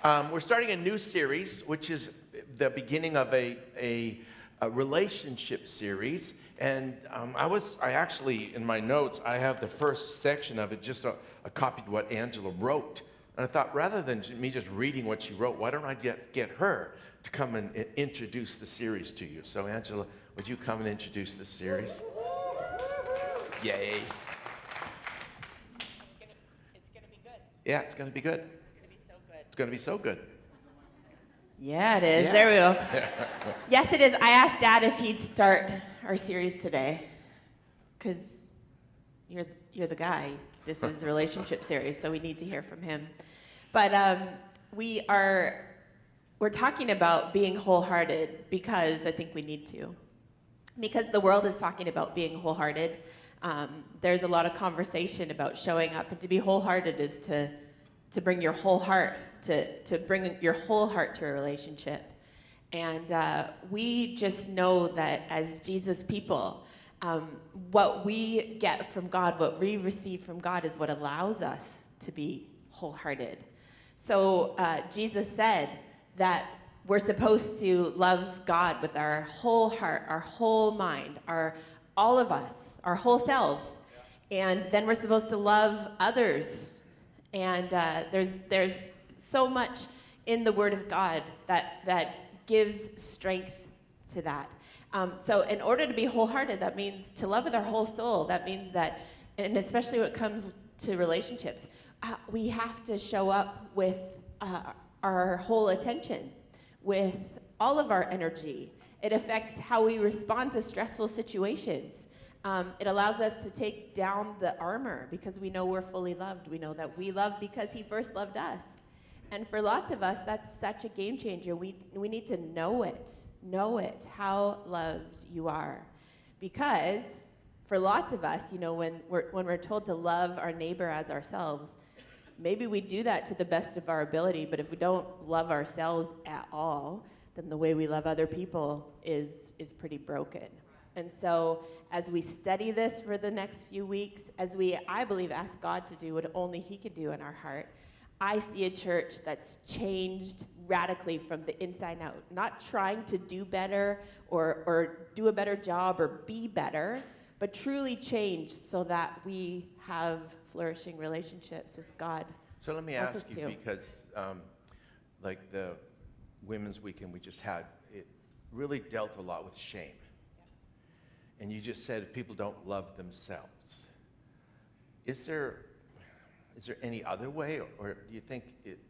We're starting a new series, which is the beginning of a relationship series. And I actually, in my notes, I have the first section of it, just a copy of what Angela wrote. And I thought, rather than me just reading what she wrote, why don't I get her to come and introduce the series to you? So, Angela, would you come and introduce the series? Yay. It's gonna be good. Yeah, it's going to be good. It's going to be so good. Yeah, it is. Yeah. There we go. Yes, it is. I asked Dad if he'd start our series today, because you're the guy. This is a relationship series, so we need to hear from him. But we're talking about being wholehearted because I think we need to. Because the world is talking about being wholehearted. There's a lot of conversation about showing up, and to be wholehearted is to bring your whole heart, to bring your whole heart to a relationship. And we just know that as Jesus people, what we get from God, what we receive from God is what allows us to be wholehearted. So Jesus said that we're supposed to love God with our whole heart, our whole mind, all of us, our whole selves. And then we're supposed to love others. And there's so much in the Word of God that gives strength to that. So in order to be wholehearted, that means to love with our whole soul. That means that, and especially when it comes to relationships, we have to show up with our whole attention, with all of our energy. It affects how we respond to stressful situations. It allows us to take down the armor because we know we're fully loved. We know that we love because He first loved us. And for lots of us, that's such a game changer. We need to know it, how loved you are. Because for lots of us, when we're told to love our neighbor as ourselves, maybe we do that to the best of our ability, but if we don't love ourselves at all, then the way we love other people is pretty broken. And so as we study this for the next few weeks, as we, I believe, ask God to do what only He can do in our heart, I see a church that's changed radically from the inside out, not trying to do better or do a better job or be better, but truly changed so that we have flourishing relationships as God So let me wants ask us you, to. because like the Women's Weekend we just had, it really dealt a lot with shame. And you just said people don't love themselves. Is there any other way, or do you think it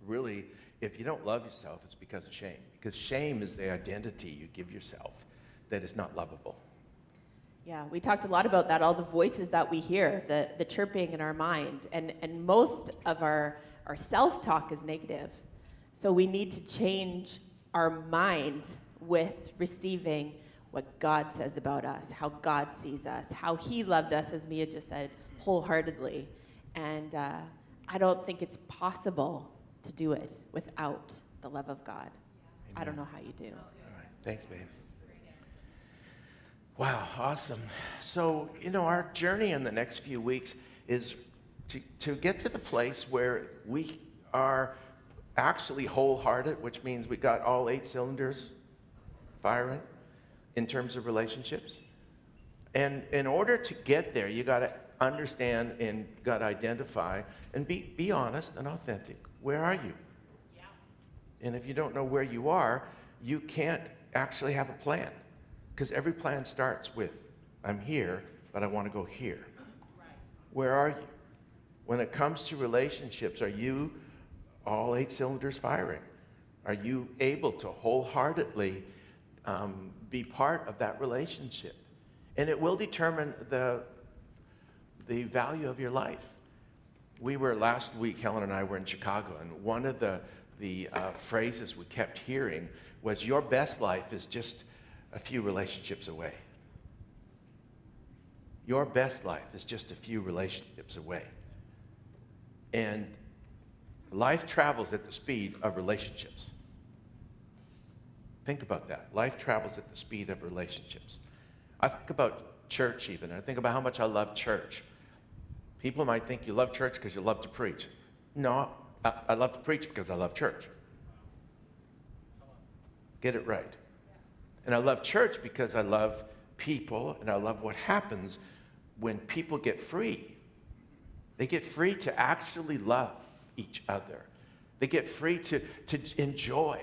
really, if you don't love yourself, it's because of shame? Because shame is the identity you give yourself that is not lovable. Yeah, we talked a lot about that, all the voices that we hear, the chirping in our mind, and most of our self-talk is negative. So we need to change our mind with receiving what God says about us, how God sees us, how He loved us, as Mia just said, wholeheartedly. And I don't think it's possible to do it without the love of God. Amen. I don't know how you do. All right, thanks, babe. Wow, awesome. So, our journey in the next few weeks is to get to the place where we are actually wholehearted, which means we got all 8 cylinders firing in terms of relationships. And in order to get there, you got to understand and got to identify and be honest and authentic. Where are you? Yeah. And if you don't know where you are, you can't actually have a plan. Because every plan starts with, I'm here, but I want to go here. Right. Where are you? When it comes to relationships, are you all 8 cylinders firing? Are you able to wholeheartedly be part of that relationship? And it will determine the value of your life. We were last week, Helen and I were in Chicago, and one of the phrases we kept hearing was, your best life is just a few relationships away. Your best life is just a few relationships away. And life travels at the speed of relationships. Think about that. Life travels at the speed of relationships. I think about church even. I think about how much I love church. People might think you love church because you love to preach. No, I love to preach because I love church. Get it right. And I love church because I love people, and I love what happens when people get free. They get free to actually love each other. They get free to enjoy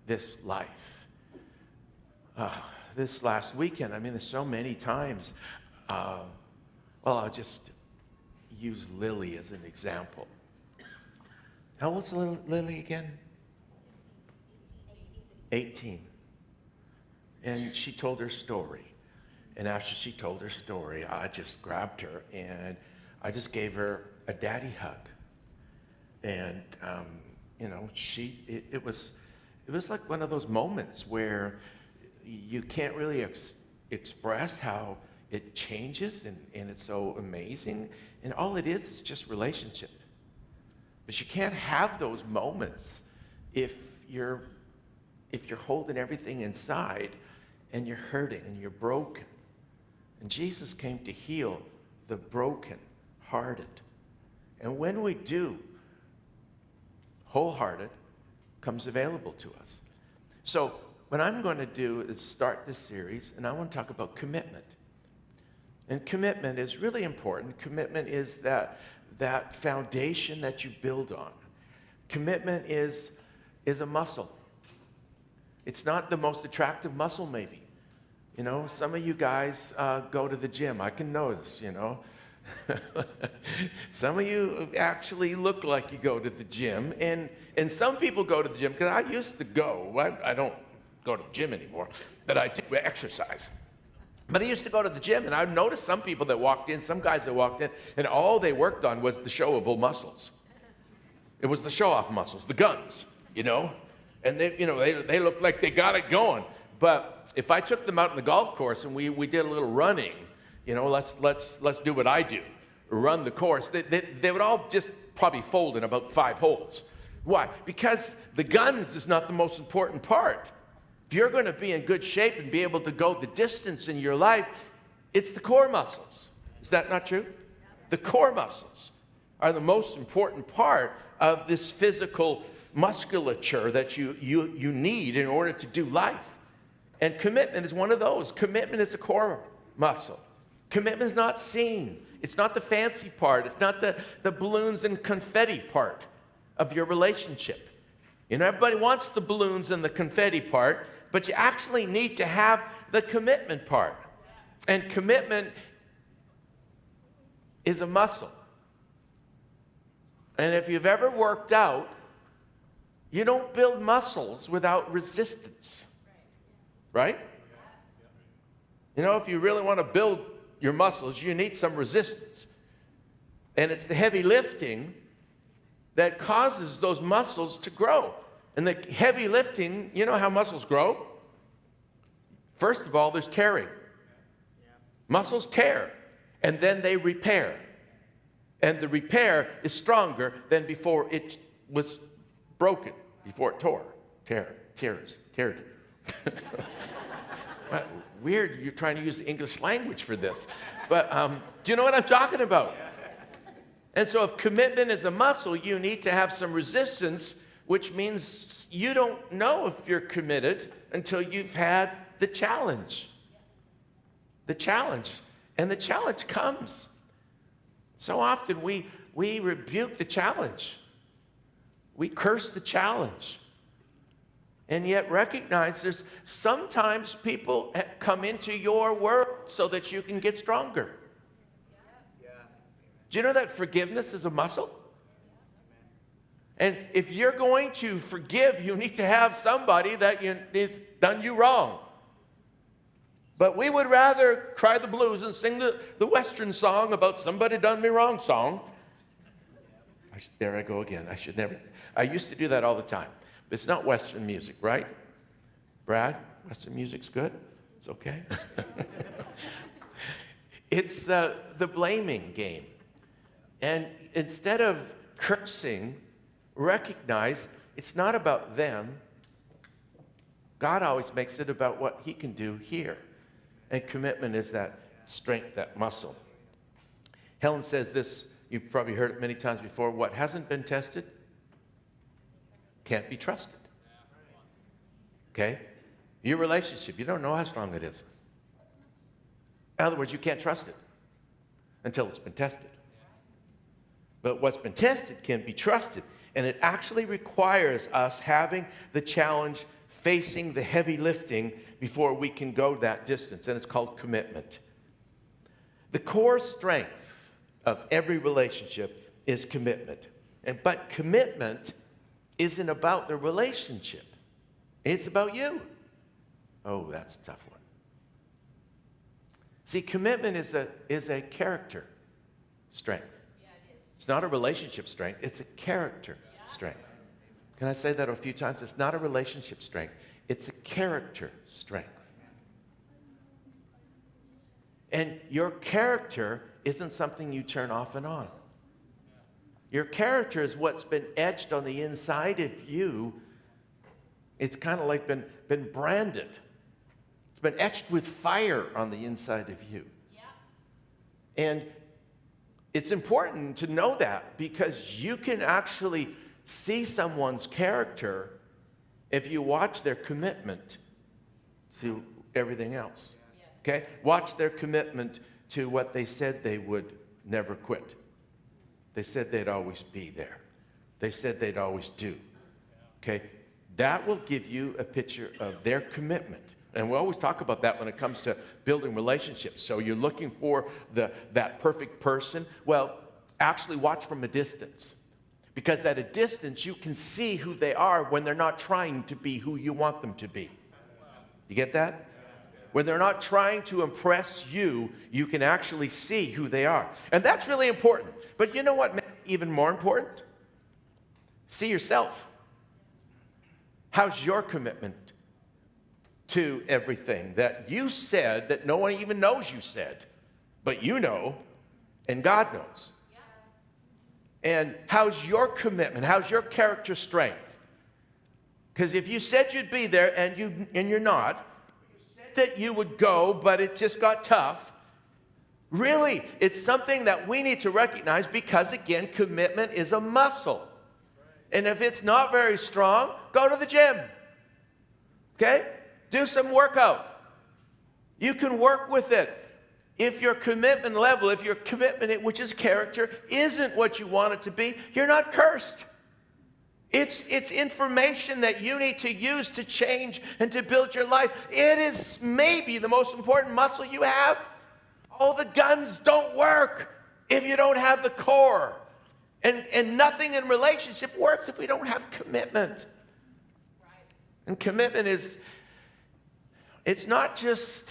this life. This last weekend, I mean, there's so many times. Well, I'll just use Lily as an example. How old's Lily again? 18. And she told her story. And after she told her story, I just grabbed her and I just gave her a daddy hug. And, you know, it was like one of those moments where you can't really express how it changes, and it's so amazing. And all it is just relationship. But you can't have those moments if you're holding everything inside and you're hurting and you're broken. And Jesus came to heal the broken-hearted. And when we do, Wholehearted comes available to us. So what I'm going to do is start this series, and I want to talk about commitment. And commitment is really important. Commitment is that foundation that you build on. Commitment is a muscle. It's not the most attractive muscle, maybe. You know, some of you guys go to the gym. I can notice, you know. Some of you actually look like you go to the gym. And some people go to the gym, because I used to go. I don't go to the gym anymore, but I do exercise. But I used to go to the gym, and I noticed some people that walked in, some guys that walked in, and all they worked on was the showable muscles. It was the show-off muscles, the guns, you know. And they looked like they got it going. But if I took them out on the golf course and we did a little running, you know, let's do what I do, run the course, they would all just probably fold in about 5 holes. Why? Because the guns is not the most important part. If you're going to be in good shape and be able to go the distance in your life, it's the core muscles. Is that not true? The core muscles are the most important part of this physical musculature that you need in order to do life. And commitment is one of those. Commitment is a core muscle. Commitment is not seen. It's not the fancy part. It's not the balloons and confetti part of your relationship. You know, everybody wants the balloons and the confetti part, but you actually need to have the commitment part. And commitment is a muscle. And if you've ever worked out, you don't build muscles without resistance. Right? You know, if you really want to build your muscles, you need some resistance. And it's the heavy lifting that causes those muscles to grow. And the heavy lifting, you know how muscles grow? First of all, there's tearing. Muscles tear, and then they repair. And the repair is stronger than before it was broken, before it tears. Weird, you're trying to use the English language for this. But do you know what I'm talking about? And so if commitment is a muscle, you need to have some resistance, which means you don't know if you're committed until you've had the challenge. The challenge. And the challenge comes. So often we rebuke the challenge. We curse the challenge. And yet recognize there's sometimes people come into your world so that you can get stronger. Do you know that forgiveness is a muscle? And if you're going to forgive, you need to have somebody that has done you wrong. But we would rather cry the blues and sing the Western song about somebody done me wrong song. There I go again. I used to do that all the time. But it's not Western music, right? Brad, Western music's good? It's okay. It's the blaming game. And instead of cursing, recognize it's not about them. God always makes it about what he can do here. And commitment is that strength, that muscle. Helen says this, you've probably heard it many times before, what hasn't been tested can't be trusted. Okay? Your relationship, you don't know how strong it is. In other words, you can't trust it until it's been tested. But what's been tested can be trusted. And it actually requires us having the challenge, facing the heavy lifting before we can go that distance. And it's called commitment. The core strength of every relationship is commitment. But commitment isn't about the relationship. It's about you. Oh, that's a tough one. See, commitment is a character strength. It's not a relationship strength, it's a character strength. Can I say that a few times? It's not a relationship strength, it's a character strength. And your character isn't something you turn off and on. Your character is what's been etched on the inside of you. It's kind of like been branded. It's been etched with fire on the inside of you. And it's important to know that, because you can actually see someone's character if you watch their commitment to everything else. Okay? Watch their commitment to what they said they would never quit. They said they'd always be there. They said they'd always do. Okay? That will give you a picture of their commitment. And we always talk about that when it comes to building relationships. So you're looking for that perfect person. Well, actually watch from a distance. Because at a distance, you can see who they are when they're not trying to be who you want them to be. You get that? When they're not trying to impress you, you can actually see who they are. And that's really important. But you know what may be even more important? See yourself. How's your commitment to everything that you said that no one even knows you said, but you know, and God knows? And how's your commitment? How's your character strength? Because if you said you'd be there and you're not, you said that you would go, but it just got tough. Really, it's something that we need to recognize, because again, commitment is a muscle. And if it's not very strong, go to the gym. Okay? Do some workout. You can work with it. If your commitment level, if your commitment, which is character, isn't what you want it to be, you're not cursed. It's information that you need to use to change and to build your life. It is maybe the most important muscle you have. All the guns don't work if you don't have the core. And nothing in relationship works if we don't have commitment. And commitment is, it's not just,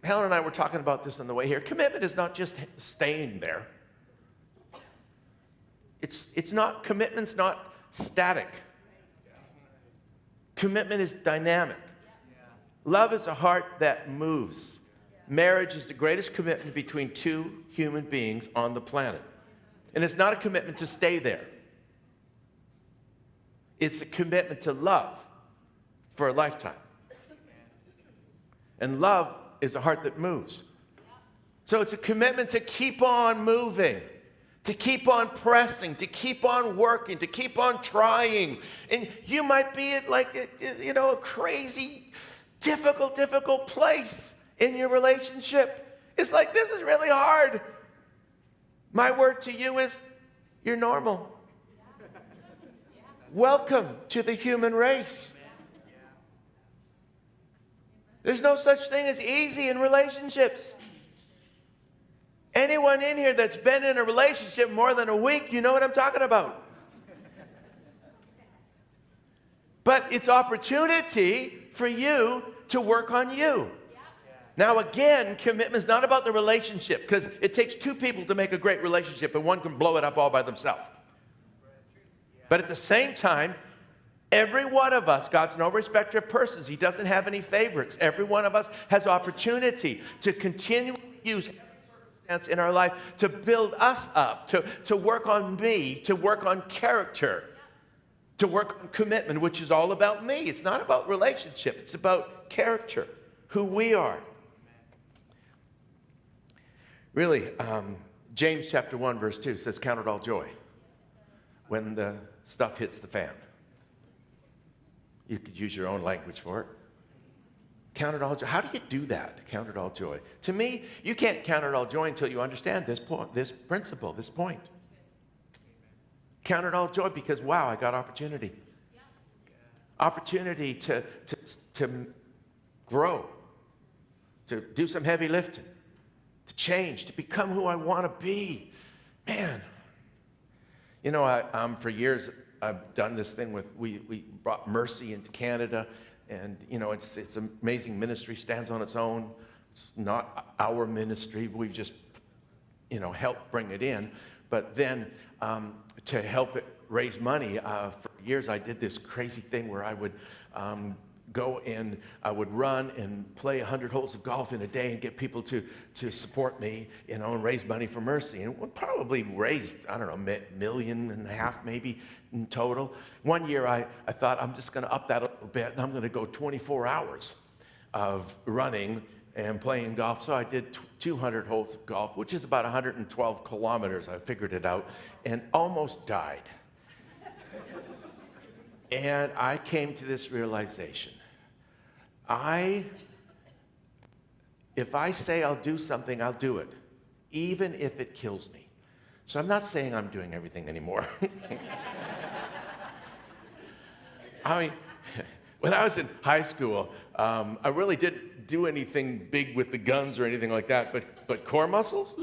Helen and I were talking about this on the way here. Commitment is not just staying there. Commitment's not static. Commitment is dynamic. Love is a heart that moves. Marriage is the greatest commitment between two human beings on the planet. And it's not a commitment to stay there. It's a commitment to love for a lifetime. And love is a heart that moves. So it's a commitment to keep on moving, to keep on pressing, to keep on working, to keep on trying. And you might be at a crazy, difficult place in your relationship. It's like, this is really hard. My word to you is, you're normal. Welcome to the human race. There's no such thing as easy in relationships. Anyone in here that's been in a relationship more than a week, you know what I'm talking about. But it's opportunity for you to work on you. Now again, commitment is not about the relationship, because it takes two people to make a great relationship, and one can blow it up all by themselves. But at the same time, every one of us, God's no respecter of persons. He doesn't have any favorites. Every one of us has opportunity to continually use every circumstance in our life to build us up, to work on me, to work on character, to work on commitment, which is all about me. It's not about relationship. It's about character, who we are. Really, James chapter 1, verse 2 says, count it all joy when the stuff hits the fan. You could use your own language for it. Count it all joy. How do you do that? Count it all joy. To me, you can't count it all joy until you understand this point, this principle, this point. Count it all joy because, wow, I got opportunity. Opportunity to grow, to do some heavy lifting, to change, to become who I want to be. Man, you know, for years I've done this thing with, we brought Mercy into Canada, and, you know, it's an amazing ministry, stands on its own. It's not our ministry. We just, you know, help bring it in. But then to help it raise money, for years I did this crazy thing where I would go and I would run and play 100 holes of golf in a day and get people to support me, you know, and raise money for Mercy. And we probably raised, I don't know, $1.5 million maybe in total. One year I thought I'm just going to up that a little bit and I'm going to go 24 hours of running and playing golf. So I did 200 holes of golf, which is about 112 kilometers. I figured it out and almost died. And I came to this realization. If I say I'll do something, I'll do it, even if it kills me. So I'm not saying I'm doing everything anymore. I mean, when I was in high school, I really didn't do anything big with the guns or anything like that, but core muscles?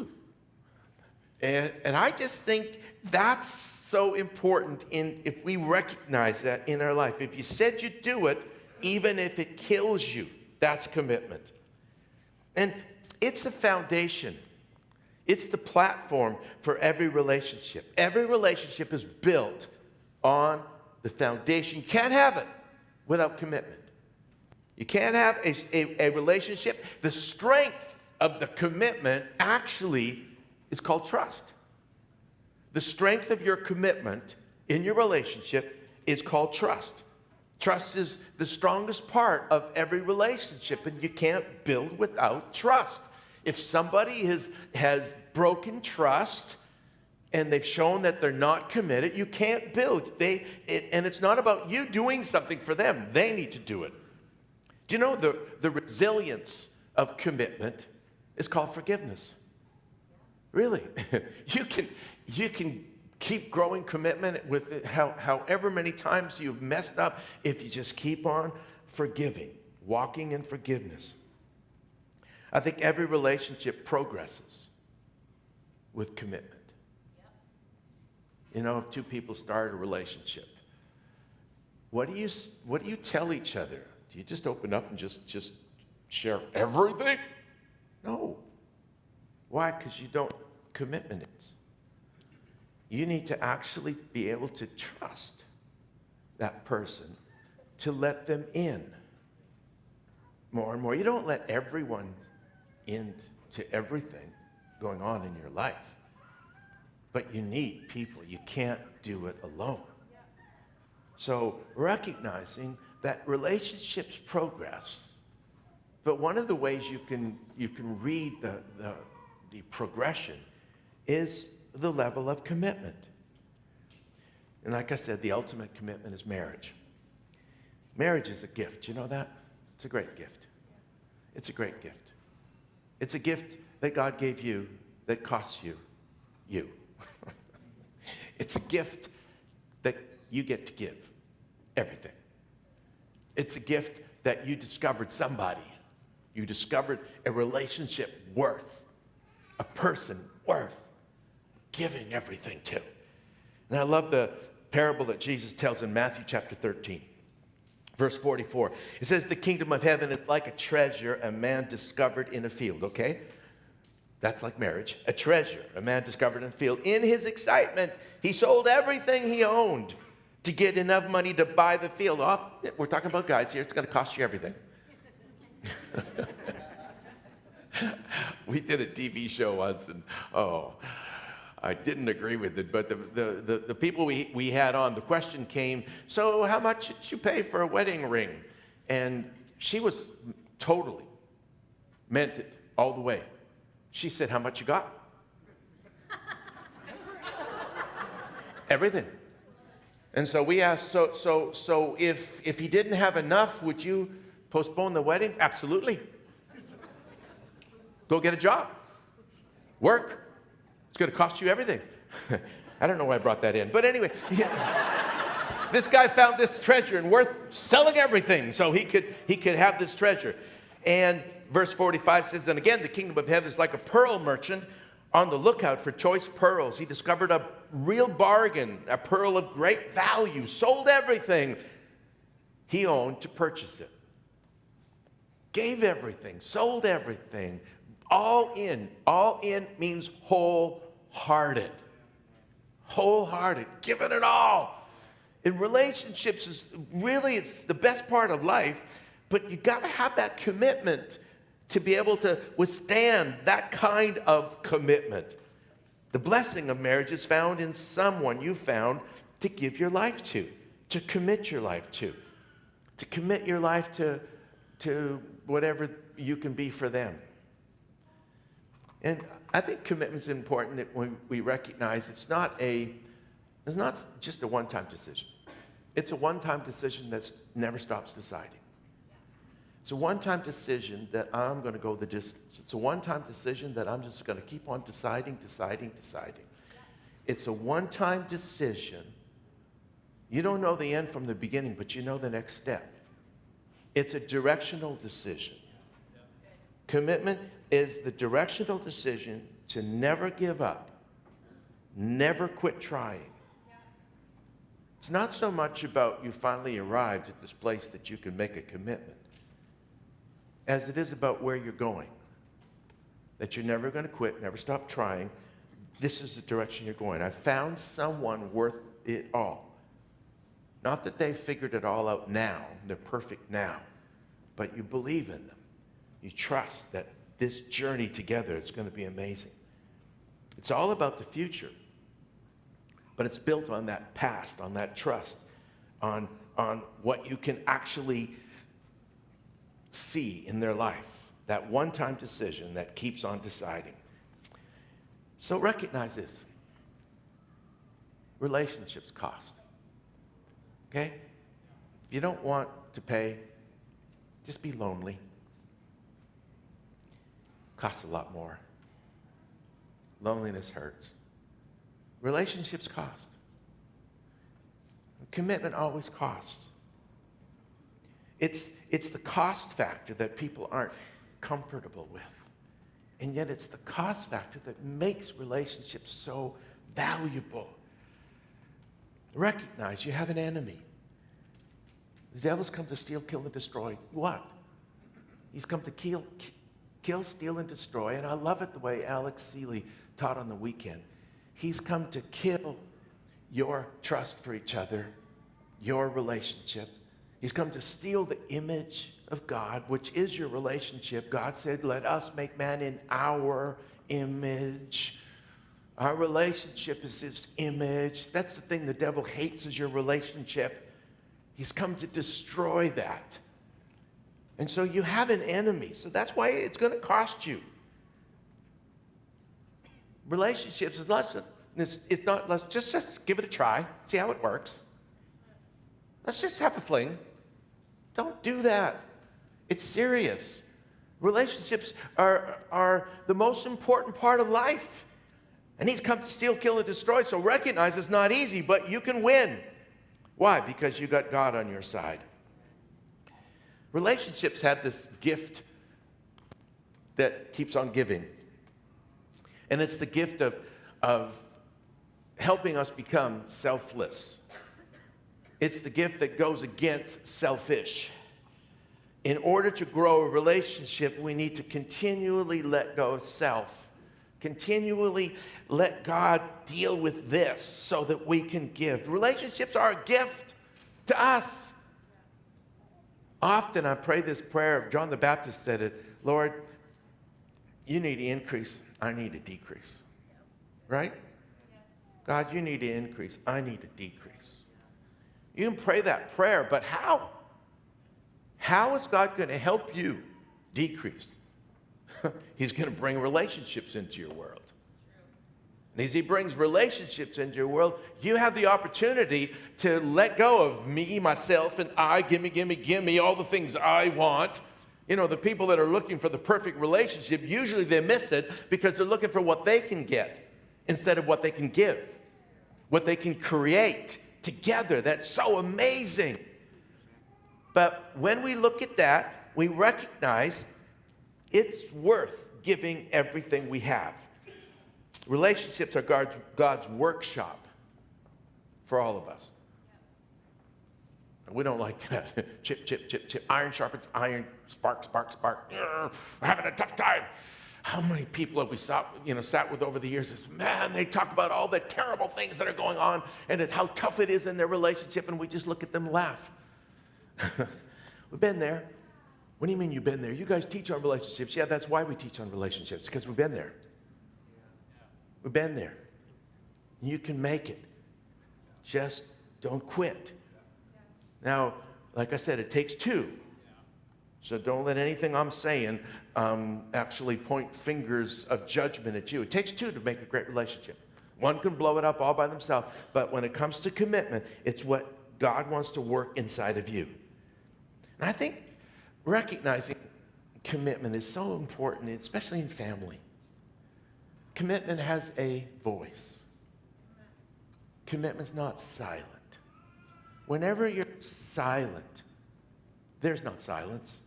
And I just think that's so important if we recognize that in our life. If you said you'd do it, even if it kills you, that's commitment. And it's the foundation. It's the platform for every relationship. Every relationship is built on the foundation. You can't have it without commitment. You can't have a relationship. The strength of the commitment actually is called trust. The strength of your commitment in your relationship is called trust. Trust is the strongest part of every relationship, and you can't build without trust. If somebody has broken trust and they've shown that they're not committed, you can't build. And it's not about you doing something for them. They need to do it. Do you know the resilience of commitment is called forgiveness? Really. You can keep growing commitment with it, however many times you've messed up if you just keep on forgiving, walking in forgiveness. I think every relationship progresses with commitment. You know, if two people start a relationship, what do you tell each other? Do you just open up and just share everything? No. Why? Because you don't. Commitment is. You need to actually be able to trust that person to let them in more and more. You don't let everyone into everything going on in your life. But you need people. You can't do it alone. So recognizing that relationships progress. But one of the ways you can read the progression is the level of commitment. And like I said, the ultimate commitment is marriage. Marriage is a gift. You know that? It's a great gift. It's a great gift. It's a gift that God gave you that costs you. It's a gift that you get to give everything. It's a gift that you discovered somebody. You discovered a relationship worth, a person worth giving everything to. And I love the parable that Jesus tells in Matthew chapter 13, verse 44. It says, the kingdom of heaven is like a treasure a man discovered in a field, okay? That's like marriage. A treasure a man discovered in a field. In his excitement, he sold everything he owned to get enough money to buy the field off. We're talking about guys here. It's going to cost you everything. We did a TV show once, and I didn't agree with it, but the people we had on, the question came, so how much did you pay for a wedding ring? And she was totally meant it all the way. She said, how much you got? Everything. And so we asked, so if he didn't have enough, would you postpone the wedding? Absolutely. Go get a job. Work. It's going to cost you everything. I don't know why I brought that in. But anyway, this guy found this treasure and worth selling everything so he could have this treasure. And verse 45 says, and again, the kingdom of heaven is like a pearl merchant on the lookout for choice pearls. He discovered a real bargain, a pearl of great value, sold everything he owned to purchase it. Gave everything, sold everything, all in. All in means wholehearted. Wholehearted, giving it all. In relationships, it's the best part of life, but you got to have that commitment to be able to withstand that kind of commitment. The blessing of marriage is found in someone you found to give your life to commit your life to commit your life to whatever you can be for them. And I think commitment's important that we recognize it's not just a one-time decision. It's a one-time decision that never stops deciding. It's a one-time decision that I'm going to go the distance. It's a one-time decision that I'm just going to keep on deciding. It's a one-time decision. You don't know the end from the beginning, but you know the next step. It's a directional decision. Commitment is the directional decision to never give up, never quit trying. It's not so much about you finally arrived at this place that you can make a commitment, as it is about where you're going. That you're never going to quit, never stop trying. This is the direction you're going. I found someone worth it all. Not that they've figured it all out now, they're perfect now, but you believe in them. You trust that this journey together is going to be amazing. It's all about the future, but it's built on that past, on that trust, on what you can actually see in their life, that one-time decision that keeps on deciding. So recognize this. Relationships cost. Okay? If you don't want to pay, just be lonely. Costs a lot more. Loneliness hurts. Relationships cost. Commitment always costs. It's the cost factor that people aren't comfortable with. And yet it's the cost factor that makes relationships so valuable. Recognize you have an enemy. The devil's come to steal, kill, and destroy. What? He's come to kill, steal, and destroy. And I love it the way Alex Seeley taught on the weekend. He's come to kill your trust for each other, your relationship. He's come to steal the image of God, which is your relationship. God said, let us make man in our image. Our relationship is his image. That's the thing the devil hates, is your relationship. He's come to destroy that. And so you have an enemy. So that's why it's going to cost you. Relationships is not, let's just give it a try, see how it works. Let's just have a fling. Don't do that. It's serious. Relationships are the most important part of life. And he's come to steal, kill, and destroy. So recognize it's not easy, but you can win. Why? Because you got God on your side. Relationships have this gift that keeps on giving. And it's the gift of helping us become selfless. It's the gift that goes against selfish. In order to grow a relationship, we need to continually let go of self. Continually let God deal with this so that we can give. Relationships are a gift to us. Often I pray this prayer, John the Baptist said it, Lord, you need to increase, I need to decrease. Right? God, you need to increase, I need to decrease. You can pray that prayer, but how? How is God going to help you decrease? He's going to bring relationships into your world. And as he brings relationships into your world, you have the opportunity to let go of me, myself, and I, gimme, all the things I want. You know, the people that are looking for the perfect relationship, usually they miss it because they're looking for what they can get instead of what they can give, what they can create together. That's so amazing. But when we look at that, we recognize it's worth giving everything we have. Relationships are God's workshop for all of us. We don't like that. Chip, chip, chip, chip. Iron sharpens iron. Spark, spark, spark. We're having a tough time. How many people have we sat with over the years? Man, they talk about all the terrible things that are going on and how tough it is in their relationship, and we just look at them and laugh. We've been there. What do you mean you've been there? You guys teach on relationships. Yeah, that's why we teach on relationships, because we've been there. We've been there. You can make it. Just don't quit. Now, like I said, it takes two. So don't let anything I'm saying actually point fingers of judgment at you. It takes two to make a great relationship. One can blow it up all by themselves, but when it comes to commitment, it's what God wants to work inside of you. And I think recognizing commitment is so important, especially in family. Commitment has a voice. Commitment's not silent. Whenever you're silent, there's not silence.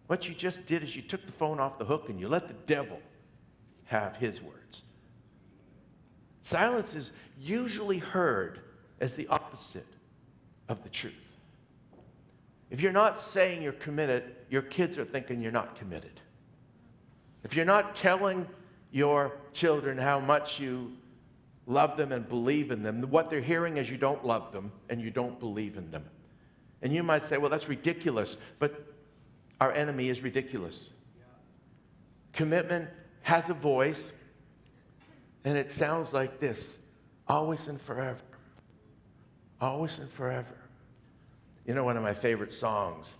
What you just did is you took the phone off the hook and you let the devil have his words. Silence is usually heard as the opposite of the truth. If you're not saying you're committed, your kids are thinking you're not committed. If you're not telling your children how much you love them and believe in them, what they're hearing is you don't love them and you don't believe in them. And you might say, well, that's ridiculous, but our enemy is ridiculous. Commitment has a voice, and it sounds like this: always and forever. Always and forever. You know, one of my favorite songs,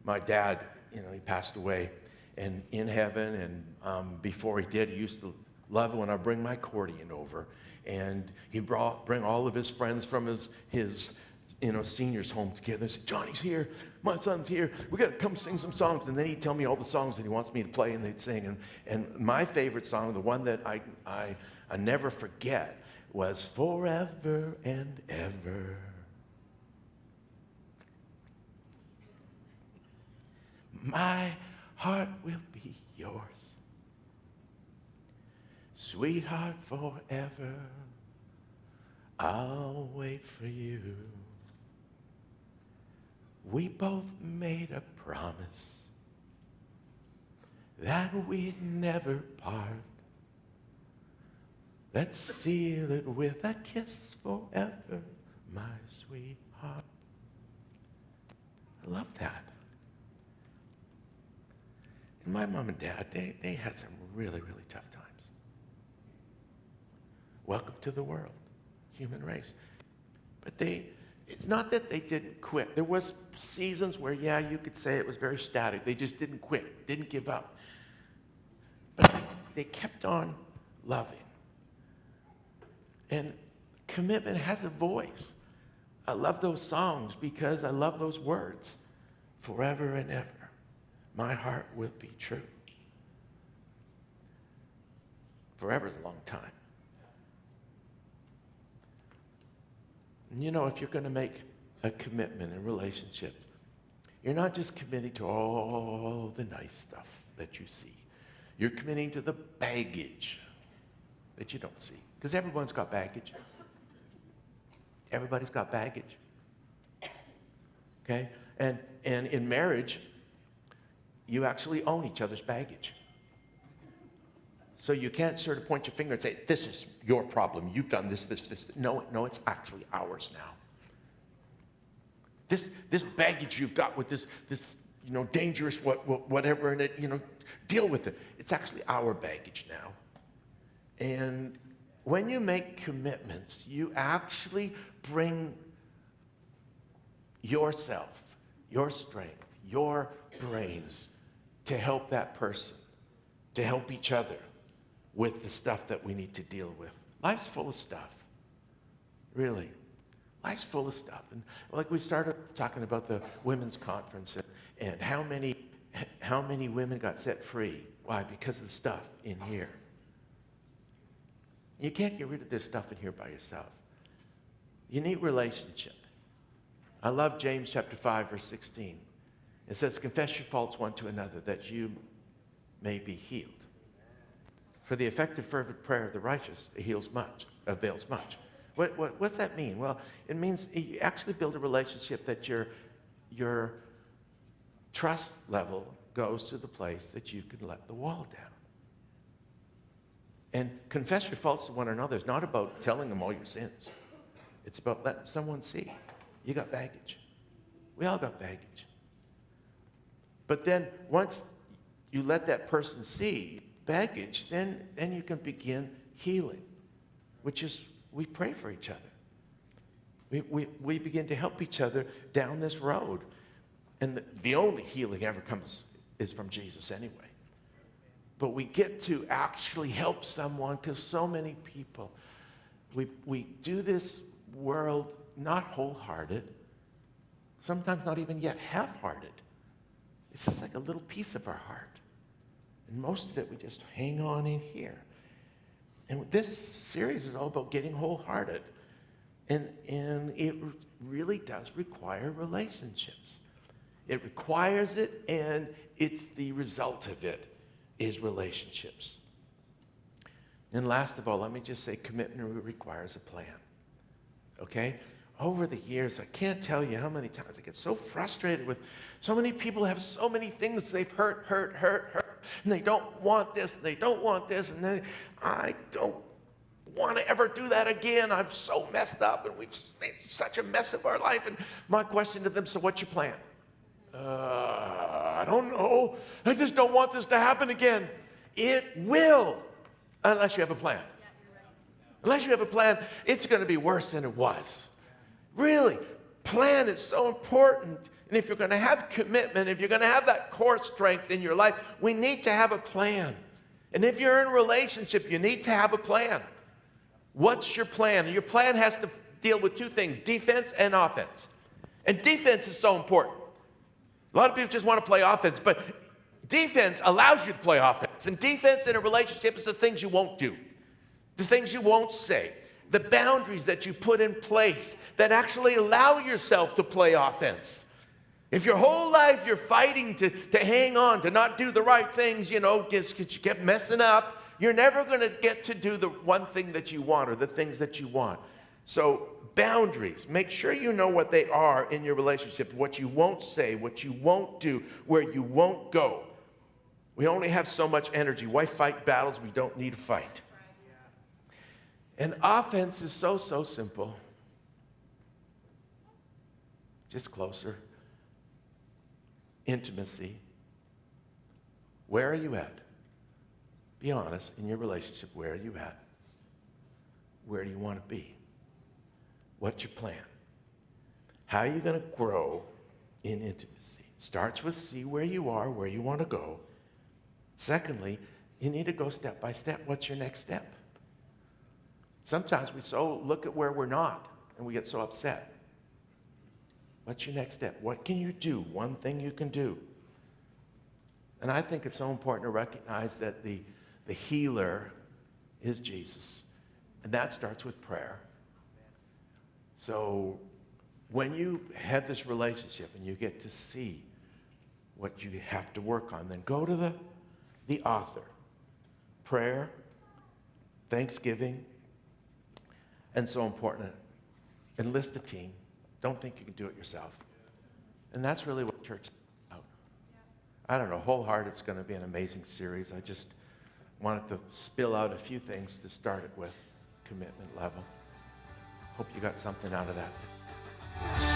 my dad, he passed away and in heaven, and before he did, he used to love it when I bring my accordion over, and he'd bring all of his friends from his seniors home together and say, Johnny's here, my son's here, we got to come sing some songs. And then he'd tell me all the songs that he wants me to play, and they'd sing. And my favorite song, the one that I never forget, was Forever and Ever. My heart will be yours, sweetheart, forever. I'll wait for you. We both made a promise that we'd never part. Let's seal it with a kiss forever, my sweetheart. I love that. And my mom and dad, they had some really, really tough times. Welcome to the world, human race. But it's not that they didn't quit. There was seasons where, yeah, you could say it was very static. They just didn't quit, didn't give up. But they kept on loving. And commitment has a voice. I love those songs because I love those words. Forever and ever, my heart will be true. Forever is a long time. And if you're going to make a commitment in relationships, you're not just committing to all the nice stuff that you see. You're committing to the baggage that you don't see. Because everyone's got baggage. Everybody's got baggage. Okay? And in marriage, you actually own each other's baggage. So you can't sort of point your finger and say, this is your problem. You've done this. No, it's actually ours now. This baggage you've got with this dangerous whatever, and it, deal with it. It's actually our baggage now. And when you make commitments, you actually bring yourself, your strength, your brains to help that person, to help each other with the stuff that we need to deal with. Life's full of stuff. Really. Life's full of stuff. And like we started talking about the women's conference and how many women got set free. Why? Because of the stuff in here. You can't get rid of this stuff in here by yourself. You need relationship. I love James chapter 5, verse 16. It says, confess your faults one to another that you may be healed. For the effective fervent prayer of the righteous avails much. What's that mean? Well, it means you actually build a relationship that your trust level goes to the place that you can let the wall down. And confess your faults to one another is not about telling them all your sins. It's about letting someone see. You got baggage. We all got baggage. But then once you let that person see baggage, then you can begin healing, which is we pray for each other. We begin to help each other down this road. And the only healing ever comes is from Jesus anyway. But we get to actually help someone because so many people, we do this world not wholehearted, sometimes not even yet half-hearted. It's just like a little piece of our heart. And most of it we just hang on in here. And this series is all about getting wholehearted. And it really does require relationships. It requires it, and it's the result of it is relationships. And last of all, let me just say commitment requires a plan. Okay? Over the years, I can't tell you how many times I get so frustrated with so many people have so many things they've hurt, and they don't want this, and they don't want this, and then I don't want to ever do that again. I'm so messed up, and we've made such a mess of our life. And my question to them, so what's your plan? I don't know. I just don't want this to happen again. It will, unless you have a plan. Unless you have a plan, it's going to be worse than it was. Really, plan is so important. And if you're going to have commitment, if you're going to have that core strength in your life, we need to have a plan. And if you're in a relationship, you need to have a plan. What's your plan? Your plan has to deal with two things, defense and offense. And defense is so important. A lot of people just want to play offense, but defense allows you to play offense. And defense in a relationship is the things you won't do, the things you won't say, the boundaries that you put in place that actually allow yourself to play offense. If your whole life you're fighting to hang on, to not do the right things, because you kept messing up, you're never going to get to do the one thing that you want or the things that you want. So boundaries, make sure you know what they are in your relationship, what you won't say, what you won't do, where you won't go. We only have so much energy. Why fight battles we don't need to fight? And offense is so simple. Just closer. Intimacy. Where are you at? Be honest in your relationship. Where are you at? Where do you want to be? What's your plan? How are you going to grow in intimacy? Starts with see where you are, where you want to go. Secondly, you need to go step by step. What's your next step? Sometimes we look at where we're not, and we get so upset. What's your next step? What can you do? One thing you can do. And I think it's so important to recognize that the healer is Jesus. And that starts with prayer. So when you have this relationship and you get to see what you have to work on, then go to the author. Prayer, thanksgiving, and so important, enlist a team. Don't think you can do it yourself. And that's really what church is about. I don't know, Wholehearted is going to be an amazing series. I just wanted to spill out a few things to start it with, commitment level. Hope you got something out of that.